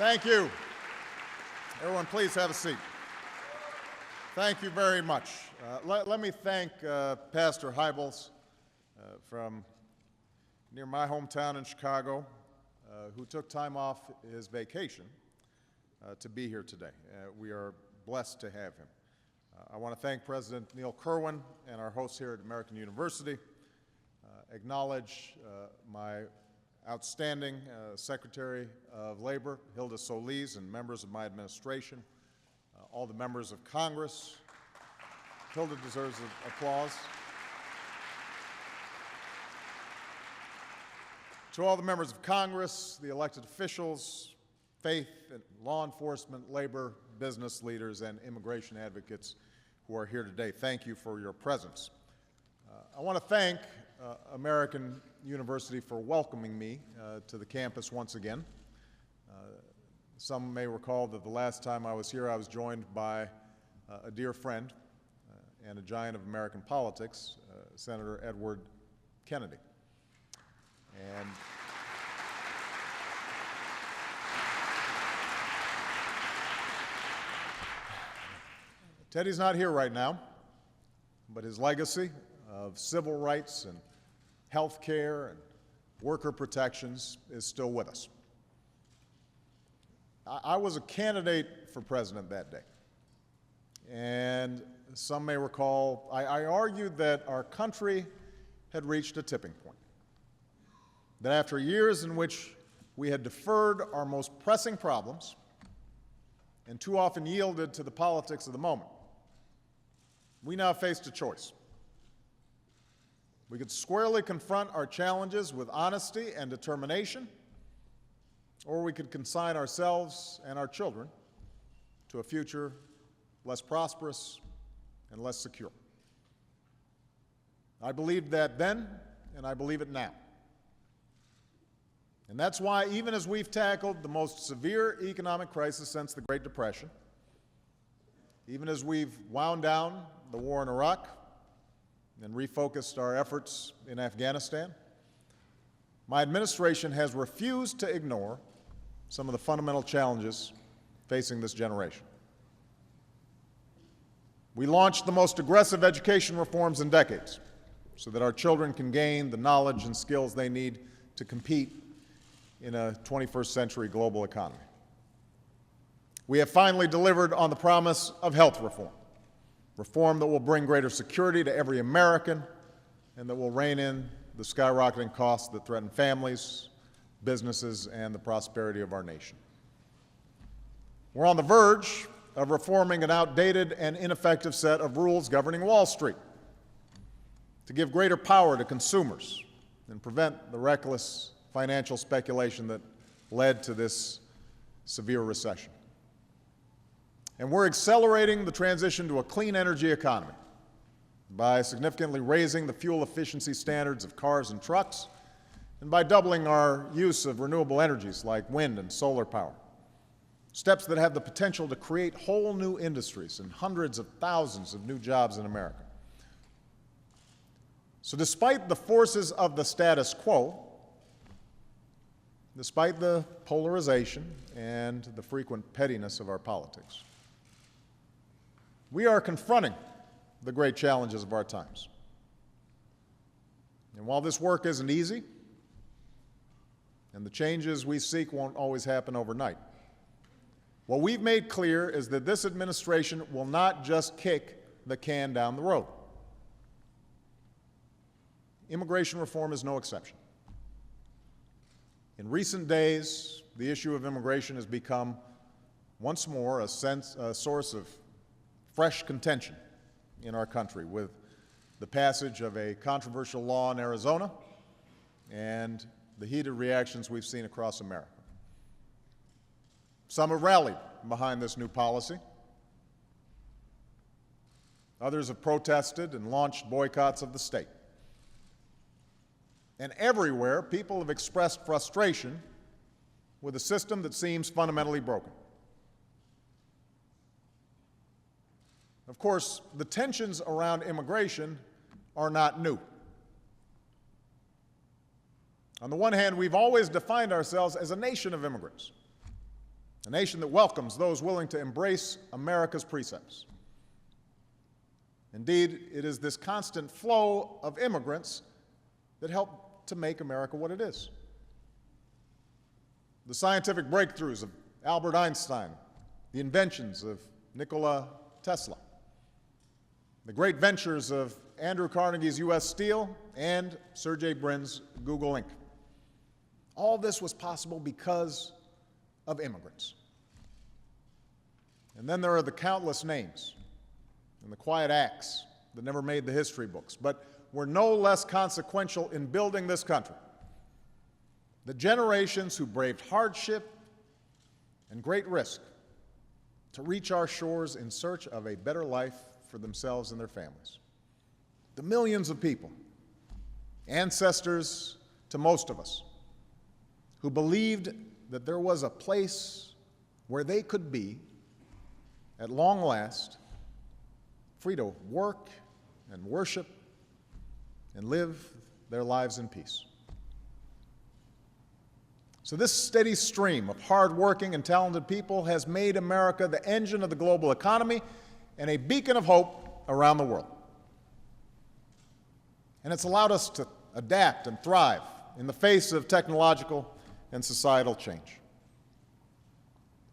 Thank you. Everyone, please have a seat. Thank you very much. Let me thank Pastor Hybels from near my hometown in Chicago, who took time off his vacation to be here today. We are blessed to have him. I want to thank President Neil Kerwin and our hosts here at American University, acknowledge my outstanding Secretary of Labor, Hilda Solis, and members of my administration, all the members of Congress. Hilda deserves applause. To all the members of Congress, the elected officials, faith and law enforcement, labor, business leaders, and immigration advocates who are here today, thank you for your presence. I want to thank American University for welcoming me to the campus once again. Some may recall that the last time I was here, I was joined by a dear friend and a giant of American politics, Senator Edward Kennedy. And Teddy's not here right now, but his legacy of civil rights and health care and worker protections is still with us. I was a candidate for president that day, and some may recall I argued that our country had reached a tipping point, that after years in which we had deferred our most pressing problems and too often yielded to the politics of the moment, we now faced a choice. We could squarely confront our challenges with honesty and determination, or we could consign ourselves and our children to a future less prosperous and less secure. I believed that then, and I believe it now. And that's why, even as we've tackled the most severe economic crisis since the Great Depression, even as we've wound down the war in Iraq and refocused our efforts in Afghanistan, my administration has refused to ignore some of the fundamental challenges facing this generation. We launched the most aggressive education reforms in decades so that our children can gain the knowledge and skills they need to compete in a 21st century global economy. We have finally delivered on the promise of health reform, reform that will bring greater security to every American and that will rein in the skyrocketing costs that threaten families, businesses, and the prosperity of our nation. We're on the verge of reforming an outdated and ineffective set of rules governing Wall Street to give greater power to consumers and prevent the reckless financial speculation that led to this severe recession. And we're accelerating the transition to a clean energy economy by significantly raising the fuel efficiency standards of cars and trucks and by doubling our use of renewable energies like wind and solar power, steps that have the potential to create whole new industries and hundreds of thousands of new jobs in America. So despite the forces of the status quo, despite the polarization and the frequent pettiness of our politics, we are confronting the great challenges of our times. And while this work isn't easy, and the changes we seek won't always happen overnight, what we've made clear is that this administration will not just kick the can down the road. Immigration reform is no exception. In recent days, the issue of immigration has become once more a source of fresh contention in our country, with the passage of a controversial law in Arizona and the heated reactions we've seen across America. Some have rallied behind this new policy. Others have protested and launched boycotts of the state. And everywhere, people have expressed frustration with a system that seems fundamentally broken. Of course, the tensions around immigration are not new. On the one hand, we've always defined ourselves as a nation of immigrants. a nation that welcomes those willing to embrace America's precepts. Indeed, it is this constant flow of immigrants that helped to make America what it is. The scientific breakthroughs of Albert Einstein, the inventions of Nikola Tesla, the great ventures of Andrew Carnegie's U.S. Steel and Sergey Brin's Google Inc. All this was possible because of immigrants. And then there are the countless names and the quiet acts that never made the history books, but were no less consequential in building this country. The generations who braved hardship and great risk to reach our shores in search of a better life for themselves and their families. The millions of people, ancestors to most of us, who believed that there was a place where they could be, at long last, free to work and worship and live their lives in peace. So this steady stream of hardworking and talented people has made America the engine of the global economy and a beacon of hope around the world. And it's allowed us to adapt and thrive in the face of technological and societal change.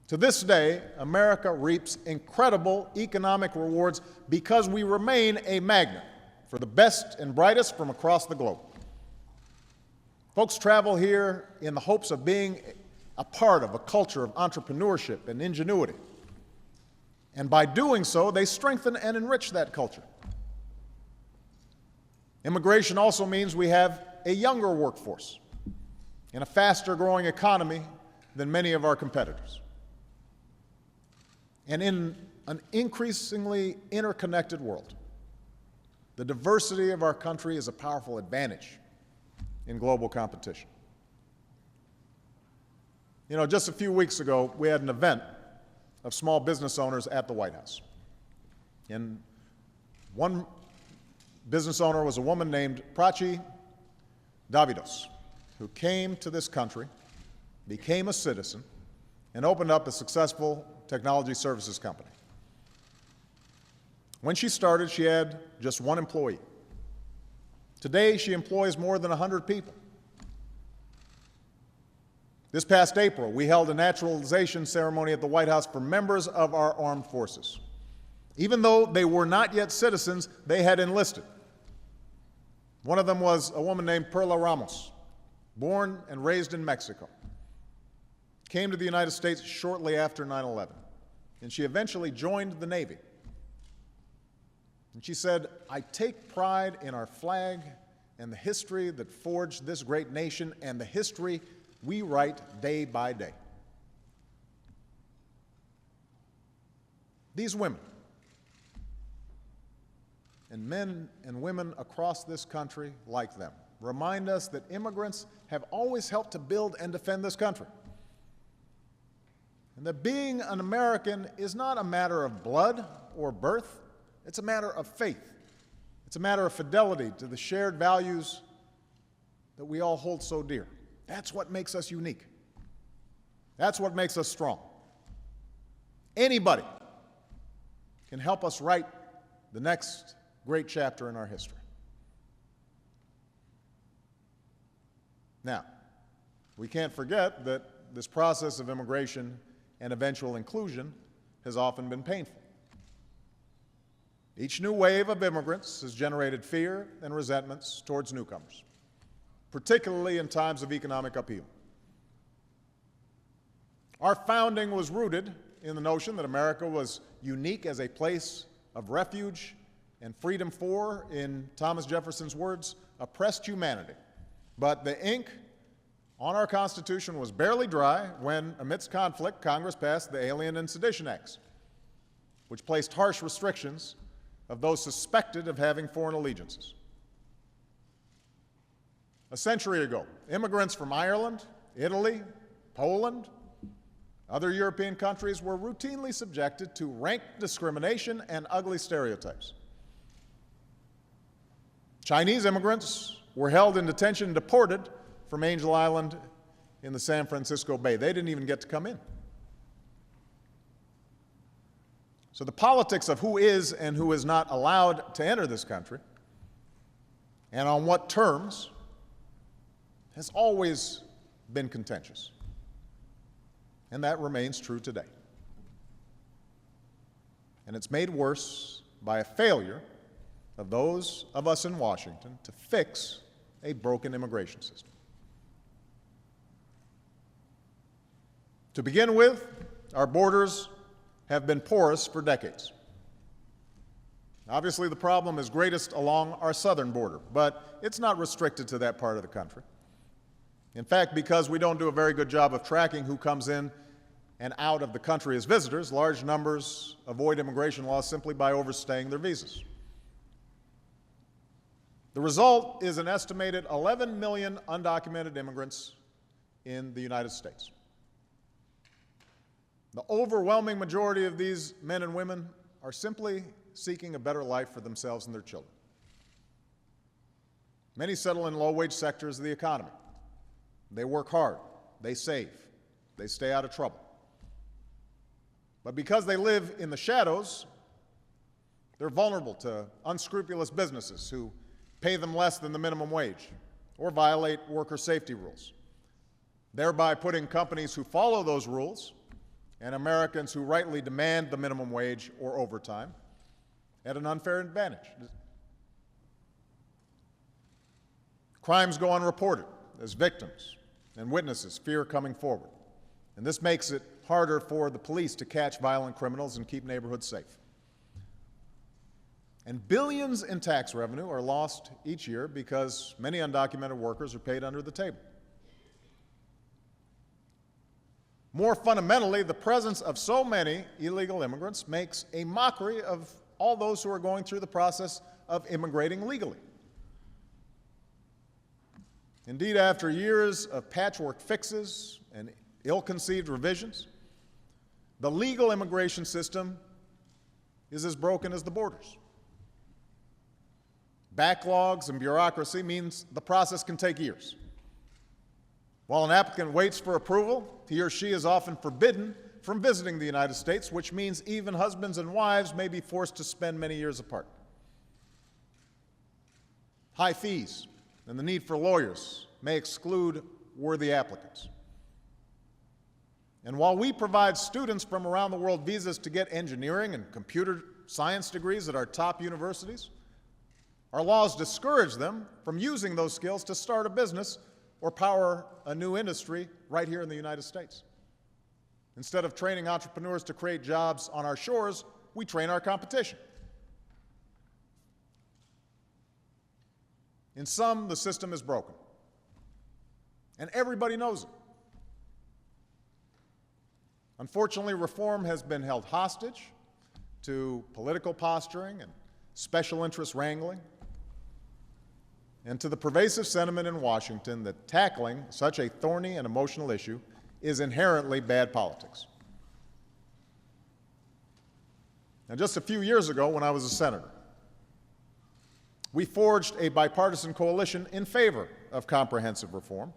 To this day, America reaps incredible economic rewards because we remain a magnet for the best and brightest from across the globe. Folks travel here in the hopes of being a part of a culture of entrepreneurship and ingenuity. And by doing so, they strengthen and enrich that culture. Immigration also means we have a younger workforce and a faster-growing economy than many of our competitors. And in an increasingly interconnected world, the diversity of our country is a powerful advantage in global competition. You know, just a few weeks ago, we had an event of small business owners at the White House. And one business owner was a woman named Prachi Davidos, who came to this country, became a citizen, and opened up a successful technology services company. When she started, she had just one employee. Today, she employs more than 100 people. This past April, we held a naturalization ceremony at the White House for members of our armed forces. Even though they were not yet citizens, they had enlisted. One of them was a woman named Perla Ramos, born and raised in Mexico. Came to the United States shortly after 9/11, and she eventually joined the Navy. And she said, "I take pride in our flag and the history that forged this great nation and the history we write day by day." These women and men and women across this country like them remind us that immigrants have always helped to build and defend this country. And that being an American is not a matter of blood or birth. It's a matter of faith. It's a matter of fidelity to the shared values that we all hold so dear. That's what makes us unique. That's what makes us strong. Anybody can help us write the next great chapter in our history. Now, we can't forget that this process of immigration and eventual inclusion has often been painful. Each new wave of immigrants has generated fear and resentments towards newcomers, particularly in times of economic upheaval. Our founding was rooted in the notion that America was unique as a place of refuge and freedom for, in Thomas Jefferson's words, oppressed humanity. But the ink on our Constitution was barely dry when, amidst conflict, Congress passed the Alien and Sedition Acts, which placed harsh restrictions of those suspected of having foreign allegiances. A century ago, immigrants from Ireland, Italy, Poland, other European countries were routinely subjected to rank discrimination and ugly stereotypes. Chinese immigrants were held in detention and deported from Angel Island in the San Francisco Bay. They didn't even get to come in. So the politics of who is and who is not allowed to enter this country and on what terms has always been contentious. And that remains true today. And it's made worse by a failure of those of us in Washington to fix a broken immigration system. To begin with, our borders have been porous for decades. Obviously, the problem is greatest along our southern border, but it's not restricted to that part of the country. In fact, because we don't do a very good job of tracking who comes in and out of the country as visitors, large numbers avoid immigration laws simply by overstaying their visas. The result is an estimated 11 million undocumented immigrants in the United States. The overwhelming majority of these men and women are simply seeking a better life for themselves and their children. Many settle in low-wage sectors of the economy. They work hard, they save, they stay out of trouble. But because they live in the shadows, they're vulnerable to unscrupulous businesses who pay them less than the minimum wage or violate worker safety rules, thereby putting companies who follow those rules and Americans who rightly demand the minimum wage or overtime at an unfair advantage. Crimes go unreported as victims and witnesses fear coming forward, and this makes it harder for the police to catch violent criminals and keep neighborhoods safe. And billions in tax revenue are lost each year because many undocumented workers are paid under the table. More fundamentally, the presence of so many illegal immigrants makes a mockery of all those who are going through the process of immigrating legally. Indeed, after years of patchwork fixes and ill-conceived revisions, the legal immigration system is as broken as the borders. Backlogs and bureaucracy means the process can take years. While an applicant waits for approval, he or she is often forbidden from visiting the United States, which means even husbands and wives may be forced to spend many years apart. High fees and the need for lawyers may exclude worthy applicants. And while we provide students from around the world visas to get engineering and computer science degrees at our top universities, our laws discourage them from using those skills to start a business or power a new industry right here in the United States. Instead of training entrepreneurs to create jobs on our shores, we train our competition. In sum, the system is broken, and everybody knows it. Unfortunately, reform has been held hostage to political posturing and special interest wrangling, and to the pervasive sentiment in Washington that tackling such a thorny and emotional issue is inherently bad politics. Now, just a few years ago, when I was a senator, we forged a bipartisan coalition in favor of comprehensive reform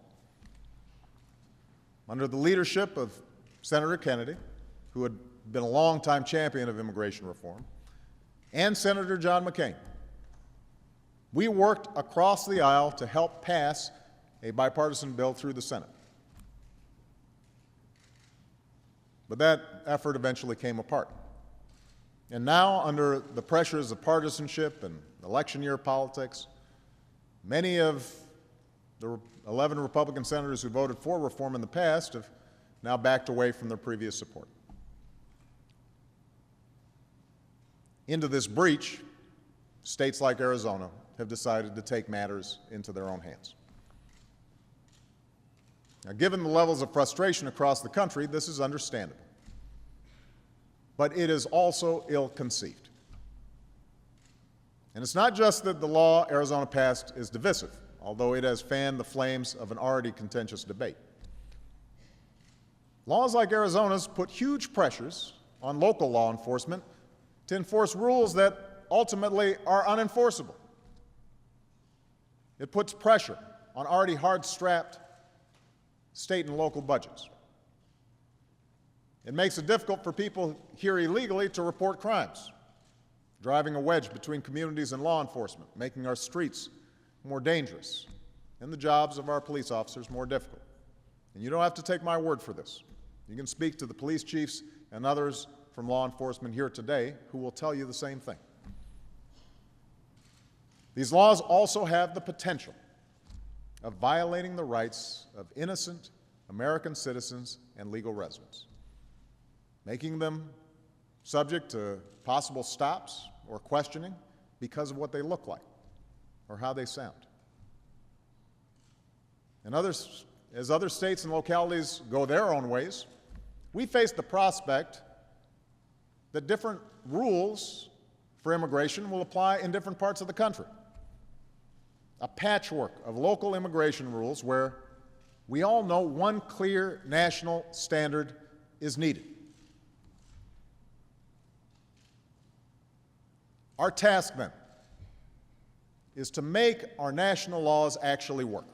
under the leadership of Senator Kennedy, who had been a longtime champion of immigration reform, and Senator John McCain. We worked across the aisle to help pass a bipartisan bill through the Senate. But that effort eventually came apart. And now, under the pressures of partisanship and election year politics, many of the 11 Republican senators who voted for reform in the past have now backed away from their previous support. Into this breach, states like Arizona have decided to take matters into their own hands. Now, given the levels of frustration across the country, this is understandable. But it is also ill-conceived. And it's not just that the law Arizona passed is divisive, although it has fanned the flames of an already contentious debate. Laws like Arizona's put huge pressures on local law enforcement to enforce rules that ultimately are unenforceable. It puts pressure on already hard-strapped state and local budgets. It makes it difficult for people here illegally to report crimes, driving a wedge between communities and law enforcement, making our streets more dangerous and the jobs of our police officers more difficult. And you don't have to take my word for this. You can speak to the police chiefs and others from law enforcement here today who will tell you the same thing. These laws also have the potential of violating the rights of innocent American citizens and legal residents, making them subject to possible stops or questioning because of what they look like or how they sound. And as other states and localities go their own ways, we face the prospect that different rules for immigration will apply in different parts of the country. A patchwork of local immigration rules where we all know one clear national standard is needed. Our task, then, is to make our national laws actually work,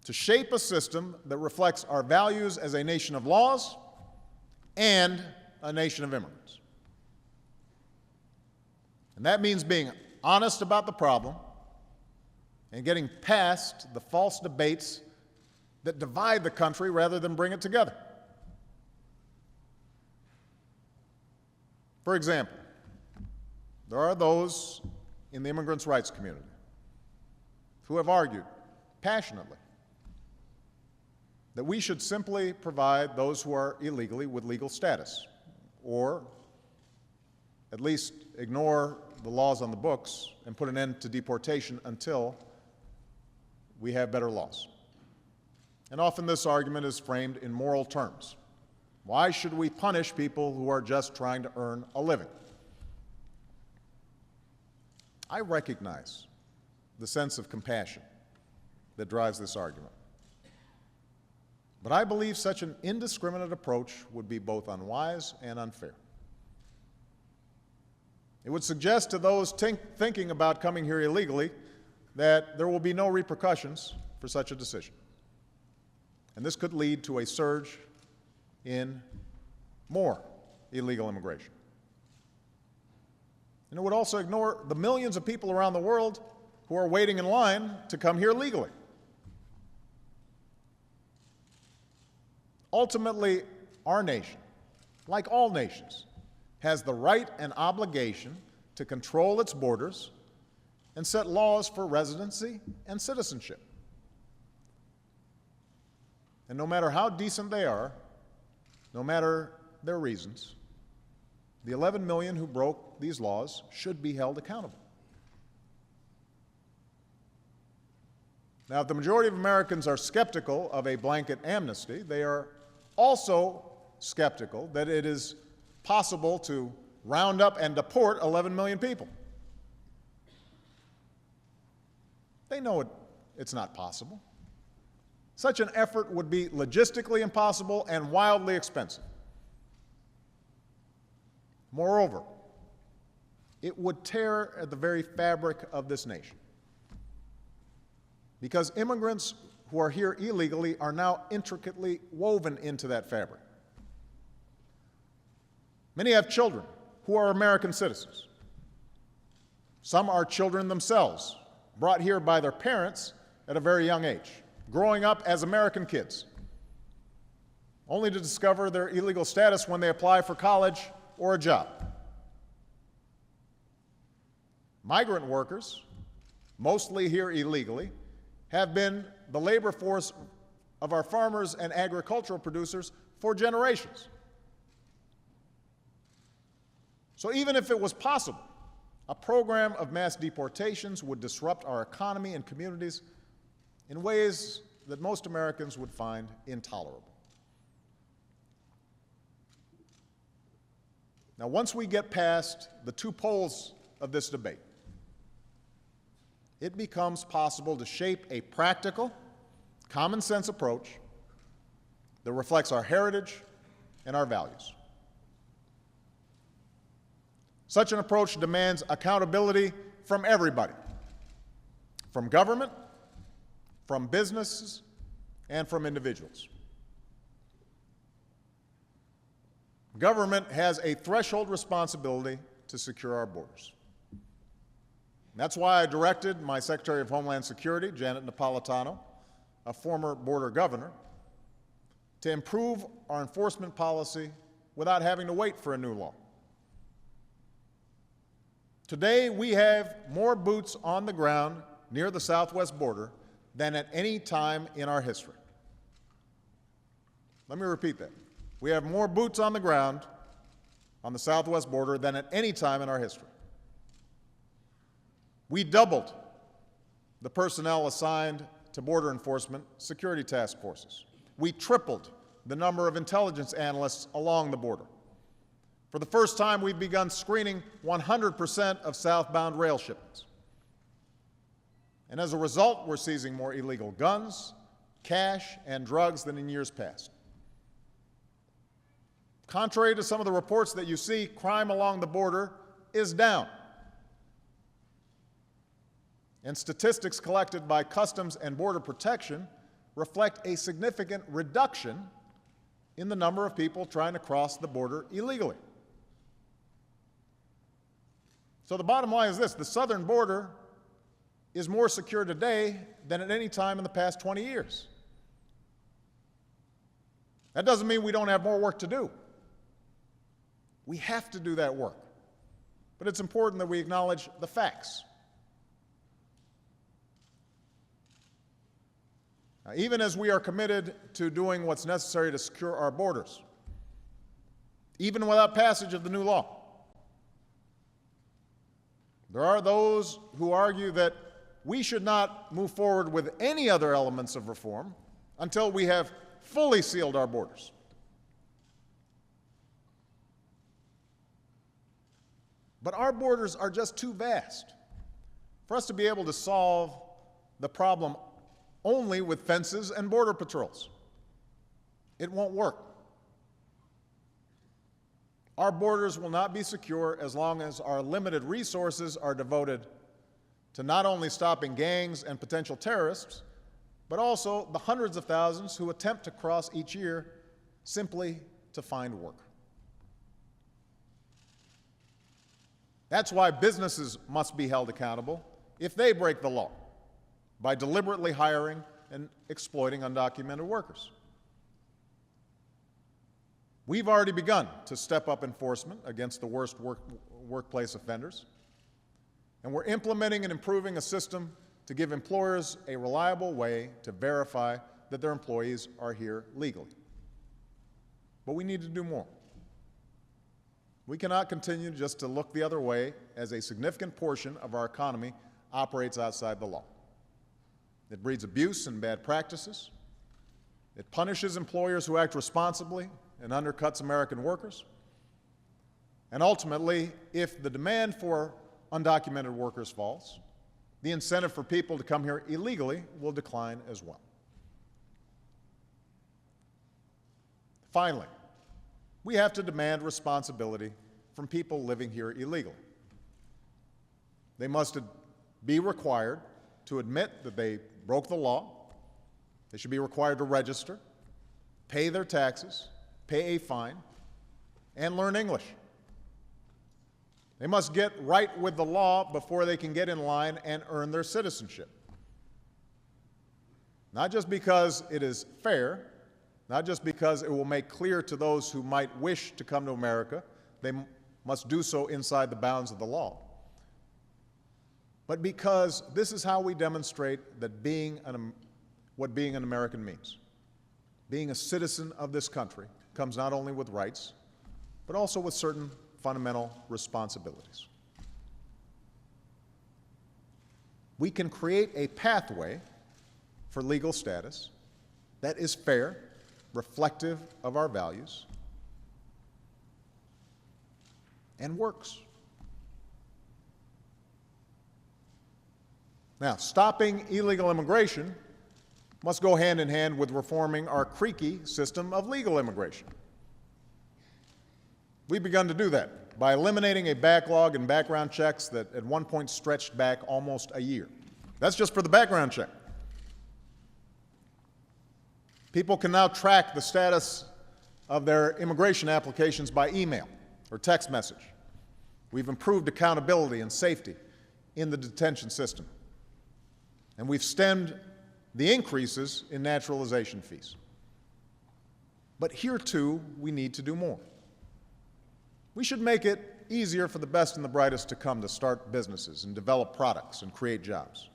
to shape a system that reflects our values as a nation of laws and a nation of immigrants. And that means being honest about the problem and getting past the false debates that divide the country rather than bring it together. For example, there are those in the immigrants' rights community who have argued passionately that we should simply provide those who are illegally with legal status, or at least ignore the laws on the books and put an end to deportation until we have better laws. And often this argument is framed in moral terms. Why should we punish people who are just trying to earn a living? I recognize the sense of compassion that drives this argument. But I believe such an indiscriminate approach would be both unwise and unfair. It would suggest to those thinking about coming here illegally that there will be no repercussions for such a decision. And this could lead to a surge in more illegal immigration. And it would also ignore the millions of people around the world who are waiting in line to come here legally. Ultimately, our nation, like all nations, has the right and obligation to control its borders and set laws for residency and citizenship. And no matter how decent they are, no matter their reasons, the 11 million who broke these laws should be held accountable. Now, if the majority of Americans are skeptical of a blanket amnesty, they are also skeptical that it is possible to round up and deport 11 million people. They know it's not possible. Such an effort would be logistically impossible and wildly expensive. Moreover, it would tear at the very fabric of this nation, because immigrants who are here illegally are now intricately woven into that fabric. Many have children who are American citizens. Some are children themselves, brought here by their parents at a very young age, growing up as American kids, only to discover their illegal status when they apply for college or a job. Migrant workers, mostly here illegally, have been the labor force of our farmers and agricultural producers for generations. So even if it was possible, a program of mass deportations would disrupt our economy and communities in ways that most Americans would find intolerable. Now, once we get past the two poles of this debate, it becomes possible to shape a practical, common-sense approach that reflects our heritage and our values. Such an approach demands accountability from everybody, from government, from businesses, and from individuals. Government has a threshold responsibility to secure our borders. That's why I directed my Secretary of Homeland Security, Janet Napolitano, a former border governor, to improve our enforcement policy without having to wait for a new law. Today, we have more boots on the ground near the southwest border than at any time in our history. Let me repeat that. We have more boots on the ground on the southwest border than at any time in our history. We doubled the personnel assigned to border enforcement security task forces. We tripled the number of intelligence analysts along the border. For the first time, we've begun screening 100% of southbound rail shipments. And as a result, we're seizing more illegal guns, cash, and drugs than in years past. Contrary to some of the reports that you see, crime along the border is down. And statistics collected by Customs and Border Protection reflect a significant reduction in the number of people trying to cross the border illegally. So the bottom line is this: the southern border is more secure today than at any time in the past 20 years. That doesn't mean we don't have more work to do. We have to do that work. But it's important that we acknowledge the facts. Now, even as we are committed to doing what's necessary to secure our borders, even without passage of the new law, there are those who argue that we should not move forward with any other elements of reform until we have fully sealed our borders. But our borders are just too vast for us to be able to solve the problem only with fences and border patrols. It won't work. Our borders will not be secure as long as our limited resources are devoted to not only stopping gangs and potential terrorists, but also the hundreds of thousands who attempt to cross each year simply to find work. That's why businesses must be held accountable if they break the law by deliberately hiring and exploiting undocumented workers. We've already begun to step up enforcement against the worst workplace offenders, and we're implementing and improving a system to give employers a reliable way to verify that their employees are here legally. But we need to do more. We cannot continue just to look the other way as a significant portion of our economy operates outside the law. It breeds abuse and bad practices. It punishes employers who act responsibly and undercuts American workers. And ultimately, if the demand for undocumented workers falls, the incentive for people to come here illegally will decline as well. Finally, we have to demand responsibility from people living here illegally. They must be required to admit that they broke the law. They should be required to register, pay their taxes, pay a fine, and learn English. They must get right with the law before they can get in line and earn their citizenship. Not just because it is fair, not just because it will make clear to those who might wish to come to America, they must do so inside the bounds of the law, but because this is how we demonstrate that what being an American means. Being a citizen of this country comes not only with rights, but also with certain fundamental responsibilities. We can create a pathway for legal status that is fair, reflective of our values, and works. Now, stopping illegal immigration must go hand in hand with reforming our creaky system of legal immigration. We've begun to do that by eliminating a backlog in background checks that at one point stretched back almost a year. That's just for the background check. People can now track the status of their immigration applications by email or text message. We've improved accountability and safety in the detention system. And we've stemmed the increases in naturalization fees. But here, too, we need to do more. We should make it easier for the best and the brightest to come to start businesses and develop products and create jobs.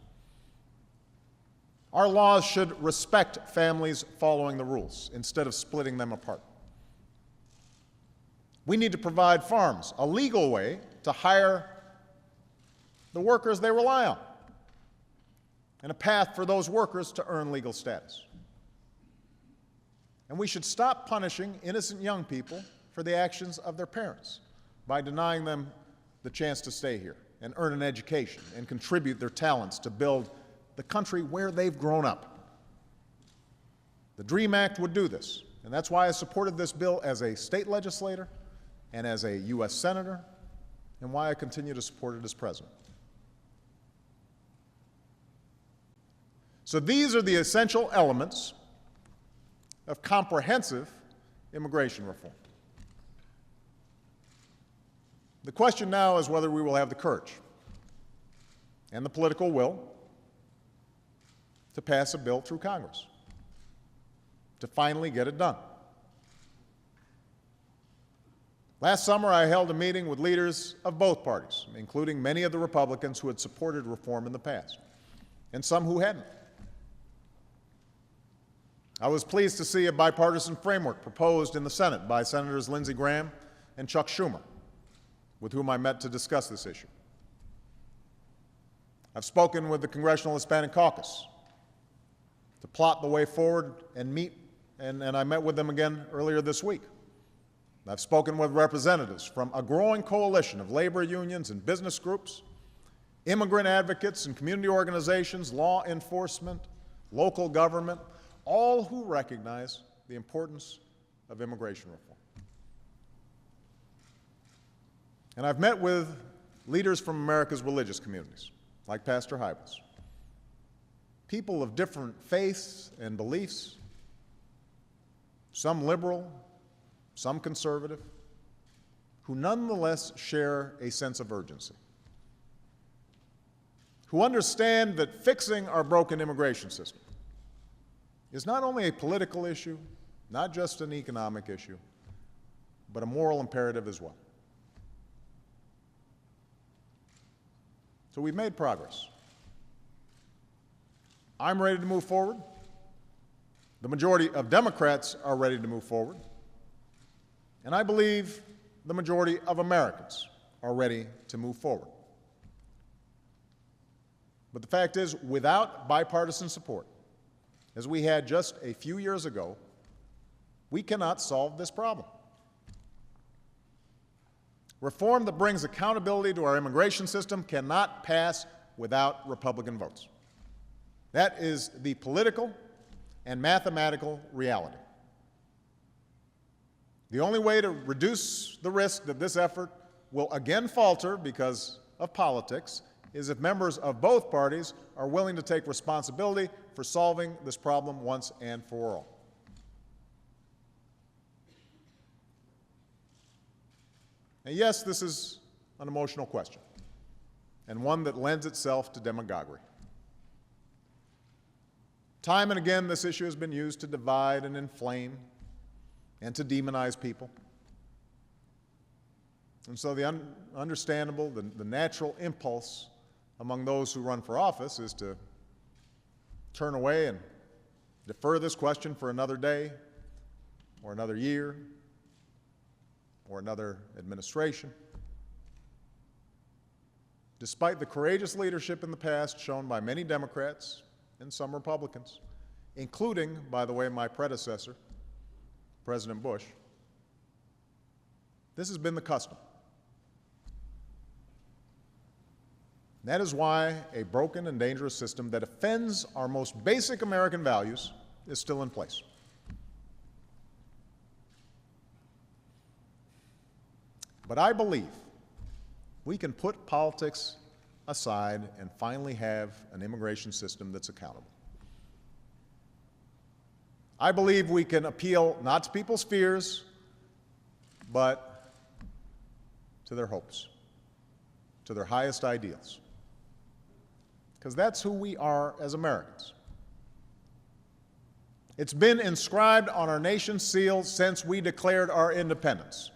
Our laws should respect families following the rules instead of splitting them apart. We need to provide farms a legal way to hire the workers they rely on, and a path for those workers to earn legal status. And we should stop punishing innocent young people for the actions of their parents by denying them the chance to stay here and earn an education and contribute their talents to build the country where they've grown up. The DREAM Act would do this, and that's why I supported this bill as a state legislator and as a U.S. Senator, and why I continue to support it as President. So these are the essential elements of comprehensive immigration reform. The question now is whether we will have the courage and the political will to pass a bill through Congress, to finally get it done. Last summer, I held a meeting with leaders of both parties, including many of the Republicans who had supported reform in the past, and some who hadn't. I was pleased to see a bipartisan framework proposed in the Senate by Senators Lindsey Graham and Chuck Schumer, with whom I met to discuss this issue. I've spoken with the Congressional Hispanic Caucus to plot the way forward and I met with them again earlier this week. I've spoken with representatives from a growing coalition of labor unions and business groups, immigrant advocates and community organizations, law enforcement, local government, all who recognize the importance of immigration reform. And I've met with leaders from America's religious communities, like Pastor Hybels, people of different faiths and beliefs, some liberal, some conservative, who nonetheless share a sense of urgency, who understand that fixing our broken immigration system is not only a political issue, not just an economic issue, but a moral imperative as well. So we've made progress. I'm ready to move forward. The majority of Democrats are ready to move forward. And I believe the majority of Americans are ready to move forward. But the fact is, without bipartisan support, as we had just a few years ago, we cannot solve this problem. Reform that brings accountability to our immigration system cannot pass without Republican votes. That is the political and mathematical reality. The only way to reduce the risk that this effort will again falter because of politics is if members of both parties are willing to take responsibility for solving this problem once and for all. And yes, this is an emotional question, and one that lends itself to demagoguery. Time and again, this issue has been used to divide and inflame and to demonize people. And so the understandable, the natural impulse among those who run for office is to turn away and defer this question for another day or another year or another administration. Despite the courageous leadership in the past shown by many Democrats and some Republicans, including, by the way, my predecessor, President Bush, this has been the custom. That is why a broken and dangerous system that offends our most basic American values is still in place. But I believe we can put politics aside and finally have an immigration system that's accountable. I believe we can appeal not to people's fears, but to their hopes, to their highest ideals. Because that's who we are as Americans. It's been inscribed on our nation's seal since we declared our independence.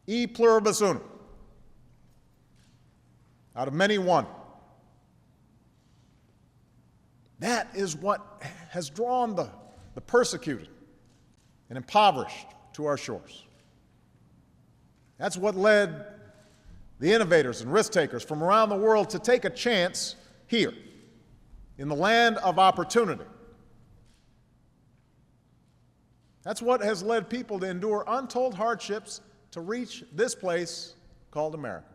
E pluribus unum. Out of many, one. That is what has drawn the persecuted and impoverished to our shores. That's what led the innovators and risk takers from around the world to take a chance here, in the land of opportunity. That's what has led people to endure untold hardships to reach this place called America.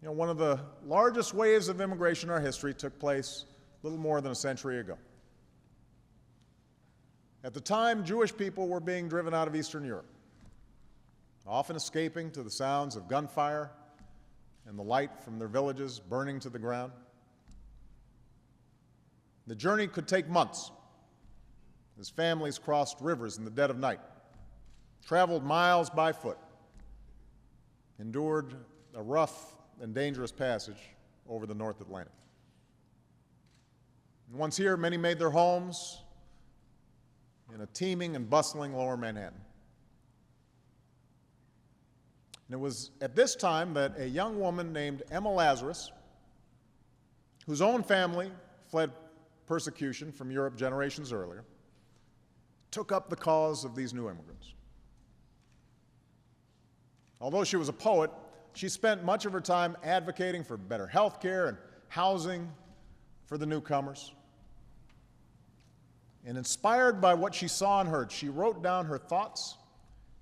You know, one of the largest waves of immigration in our history took place a little more than a century ago. At the time, Jewish people were being driven out of Eastern Europe, often escaping to the sounds of gunfire and the light from their villages burning to the ground. The journey could take months as families crossed rivers in the dead of night, traveled miles by foot, endured a rough and dangerous passage over the North Atlantic. And once here, many made their homes in a teeming and bustling lower Manhattan. And it was at this time that a young woman named Emma Lazarus, whose own family fled persecution from Europe generations earlier, took up the cause of these new immigrants. Although she was a poet, she spent much of her time advocating for better health care and housing for the newcomers. And inspired by what she saw and heard, she wrote down her thoughts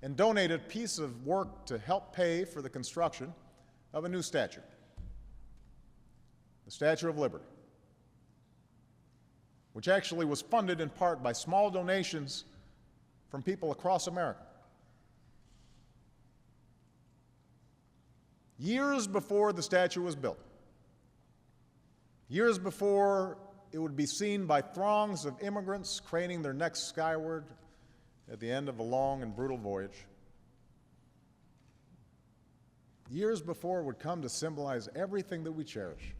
and donated a piece of work to help pay for the construction of a new statue, the Statue of Liberty, which actually was funded in part by small donations from people across America. Years before the statue was built, years before it would be seen by throngs of immigrants craning their necks skyward at the end of a long and brutal voyage, years before it would come to symbolize everything that we cherish,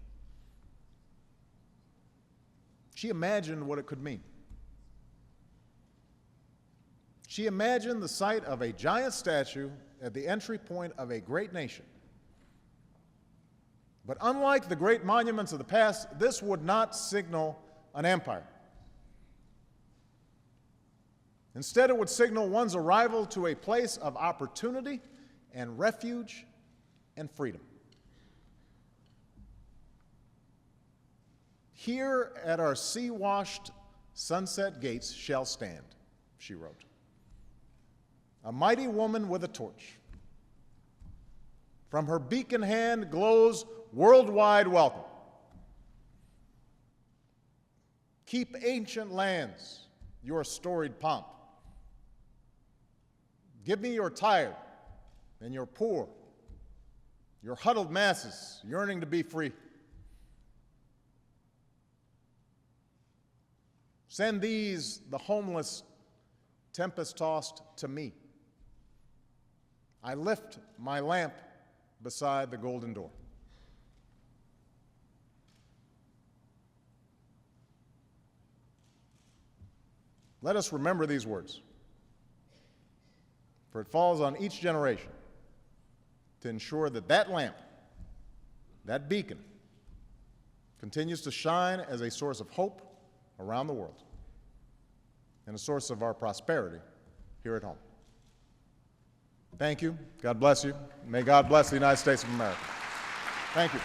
she imagined what it could mean. She imagined the sight of a giant statue at the entry point of a great nation. But unlike the great monuments of the past, this would not signal an empire. Instead, it would signal one's arrival to a place of opportunity and refuge and freedom. Here at our sea-washed sunset gates shall stand, she wrote, a mighty woman with a torch. From her beacon hand glows worldwide welcome. Keep ancient lands your storied pomp. Give me your tired and your poor, your huddled masses yearning to be free. Send these, the homeless, tempest-tossed, to me. I lift my lamp beside the golden door. Let us remember these words, for it falls on each generation to ensure that that lamp, that beacon, continues to shine as a source of hope around the world and a source of our prosperity here at home. Thank you. God bless you. May God bless the United States of America. Thank you.